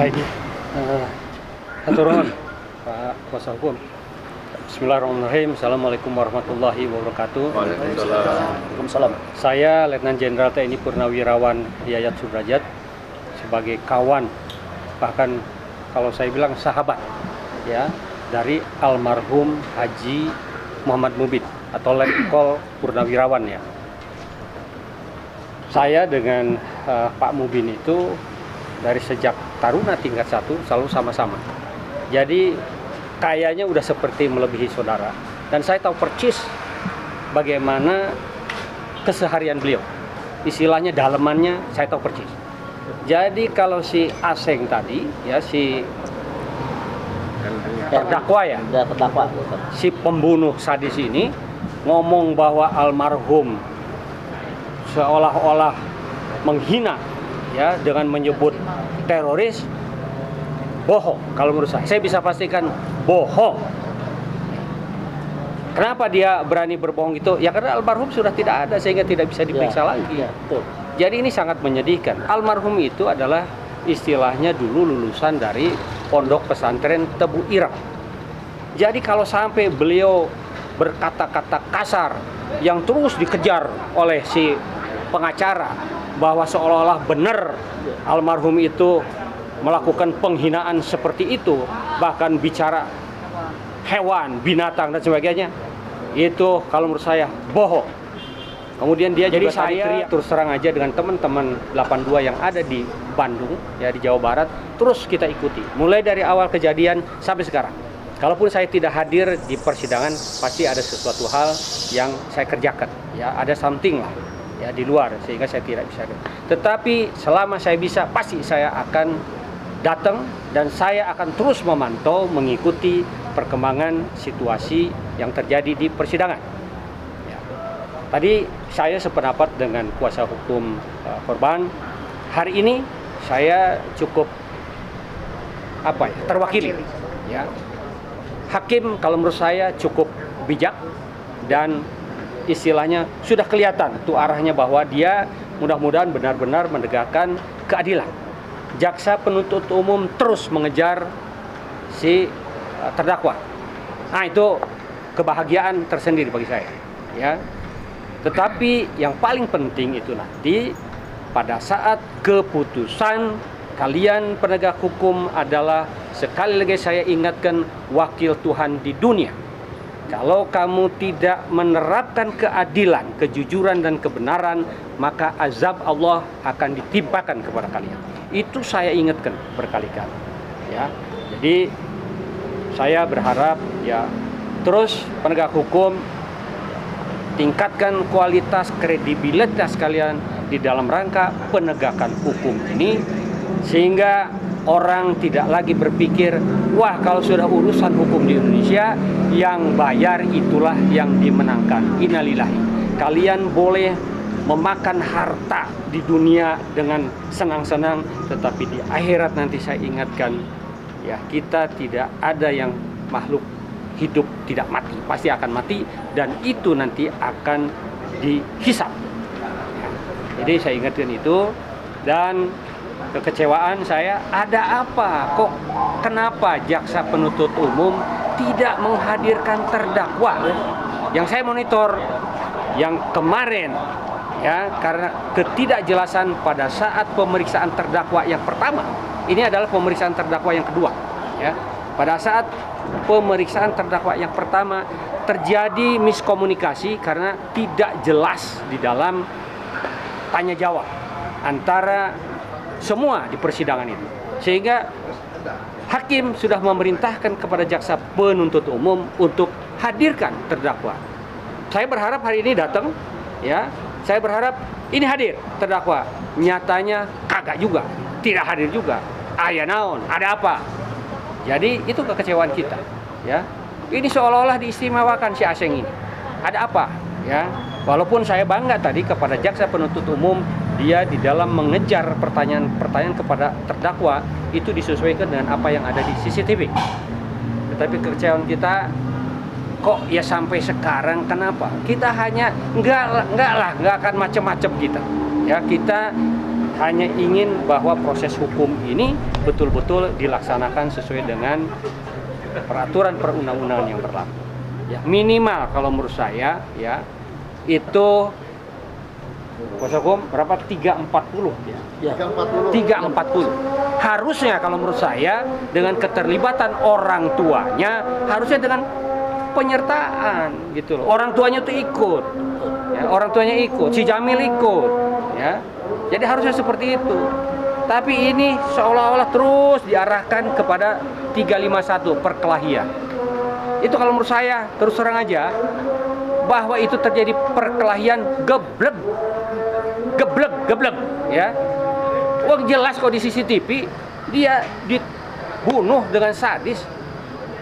Baik, hatur nuhun Pak Kuasa Hukum. Bismillahirrahmanirrahim. Assalamualaikum warahmatullahi wabarakatuh. Waalaikumsalam. Saya Letnan Jenderal TNI Purnawirawan Yayat Sudrajat, sebagai kawan, bahkan kalau saya bilang sahabat, ya, dari almarhum Haji Muhammad Mubin atau Letkol Purnawirawan, ya. Saya dengan Pak Mubin itu dari sejak taruna tingkat 1 selalu sama-sama. Jadi kayaknya udah seperti melebihi saudara. Dan saya tahu persis bagaimana keseharian beliau. Istilahnya dalemannya saya tahu persis. Jadi kalau si Aseng tadi, ya, si terdakwa, ya, terdakwa, si pembunuh sadis ini ngomong bahwa almarhum seolah-olah menghina, ya, dengan menyebut teroris, bohong. Kalau menurut saya bisa pastikan bohong. Kenapa dia berani berbohong itu? Ya karena almarhum sudah tidak ada sehingga tidak bisa diperiksa lagi. Betul. Jadi ini sangat menyedihkan. Almarhum itu adalah istilahnya dulu lulusan dari Pondok Pesantren Tebu Ireng. Jadi kalau sampai beliau berkata-kata kasar yang terus dikejar oleh si pengacara bahwa seolah-olah benar almarhum itu melakukan penghinaan seperti itu, bahkan bicara hewan, binatang dan sebagainya, itu kalau menurut saya bohong. Kemudian dia jadi juga saya teriak terus terang aja dengan teman-teman 82 yang ada di Bandung, ya, di Jawa Barat, terus kita ikuti mulai dari awal kejadian sampai sekarang. Kalaupun saya tidak hadir di persidangan, pasti ada sesuatu hal yang saya kerjakan, ya, ada something lah, ya, di luar sehingga saya tidak bisa. Tetapi selama saya bisa, pasti saya akan datang dan saya akan terus memantau, mengikuti perkembangan situasi yang terjadi di persidangan. Ya. Tadi saya sependapat dengan kuasa hukum korban. Hari ini saya cukup terwakili. Ya. Hakim kalau menurut saya cukup bijak dan istilahnya sudah kelihatan tuh arahnya bahwa dia mudah-mudahan benar-benar menegakkan keadilan. Jaksa penuntut umum terus mengejar si terdakwa. Nah, itu kebahagiaan tersendiri bagi saya, ya. Tetapi yang paling penting itu nanti pada saat keputusan kalian penegak hukum adalah, sekali lagi saya ingatkan, wakil Tuhan di dunia. Kalau kamu tidak menerapkan keadilan, kejujuran dan kebenaran, maka azab Allah akan ditimpakan kepada kalian. Itu saya ingatkan berkali-kali, ya. Jadi saya berharap, ya, terus penegak hukum tingkatkan kualitas kredibilitas kalian di dalam rangka penegakan hukum ini, sehingga orang tidak lagi berpikir, wah, kalau sudah urusan hukum di Indonesia, yang bayar itulah yang dimenangkan. Innalillahi. Kalian boleh memakan harta di dunia dengan senang-senang, tetapi di akhirat nanti saya ingatkan, ya, kita tidak ada yang makhluk hidup tidak mati, pasti akan mati, dan itu nanti akan dihisap. Ya. Jadi saya ingatkan itu. Dan kekecewaan saya, ada apa? Kok kenapa jaksa penuntut umum tidak menghadirkan terdakwa? Yang saya monitor yang kemarin, ya, karena ketidakjelasan pada saat pemeriksaan terdakwa yang pertama. Ini adalah pemeriksaan terdakwa yang kedua, ya. Pada saat pemeriksaan terdakwa yang pertama terjadi miskomunikasi karena tidak jelas di dalam tanya jawab antara semua di persidangan itu, sehingga hakim sudah memerintahkan kepada jaksa penuntut umum untuk hadirkan terdakwa. Saya berharap hari ini datang, ya. Saya berharap ini hadir terdakwa. Nyatanya kagak juga, tidak hadir juga. Ya naon, ada apa? Jadi itu kekecewaan kita, ya. Ini seolah-olah diistimewakan si Aseng ini. Ada apa, ya? Walaupun saya bangga tadi kepada jaksa penuntut umum, dia di dalam mengejar pertanyaan-pertanyaan kepada terdakwa itu disesuaikan dengan apa yang ada di CCTV. Tetapi kekecewaan kita, kok ya sampai sekarang kenapa? Kita hanya enggak akan macam-macam kita. Ya, kita hanya ingin bahwa proses hukum ini betul-betul dilaksanakan sesuai dengan peraturan perundang-undangan yang berlaku. Ya, minimal kalau menurut saya ya itu kuasa hukum berapa 340 ya. Ya. 340. Harusnya kalau menurut saya dengan keterlibatan orang tuanya, harusnya dengan penyertaan gitu loh. Orang tuanya tuh ikut. Ya, orang tuanya ikut, si Jamil ikut ya. Jadi harusnya seperti itu. Tapi ini seolah-olah terus diarahkan kepada 351 perkelahian. Itu kalau menurut saya terus terang aja bahwa itu terjadi perkelahian geblek ya. Wah jelas kok di CCTV dia dibunuh dengan sadis.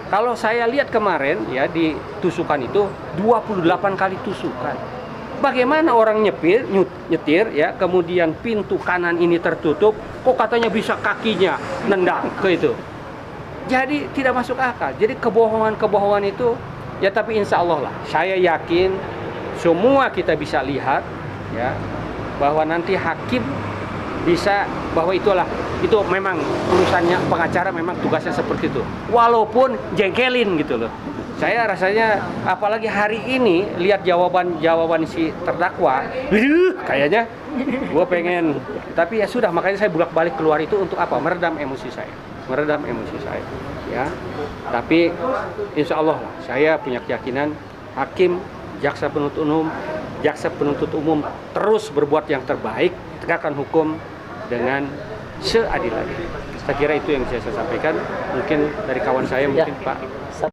Kalau saya lihat kemarin ya di tusukan itu 28 kali tusukan. Bagaimana orang nyetir ya, kemudian pintu kanan ini tertutup, kok katanya bisa kakinya nendang ke itu. Jadi tidak masuk akal. Jadi kebohongan itu ya, tapi insya Allah lah, saya yakin semua kita bisa lihat ya bahwa nanti hakim bisa bahwa itu memang urusannya pengacara, memang tugasnya seperti itu. Walaupun jengkelin gitu loh. Saya rasanya apalagi hari ini lihat jawaban si terdakwa, kayaknya gue pengen, tapi ya sudah, makanya saya bolak-balik keluar itu untuk apa? Meredam emosi saya ya. Tapi insya Allah lah, saya punya keyakinan hakim, jaksa penuntut umum terus berbuat yang terbaik, tegakkan hukum dengan seadil-adil. Saya kira itu yang bisa saya sampaikan. Mungkin dari kawan saya, mungkin Pak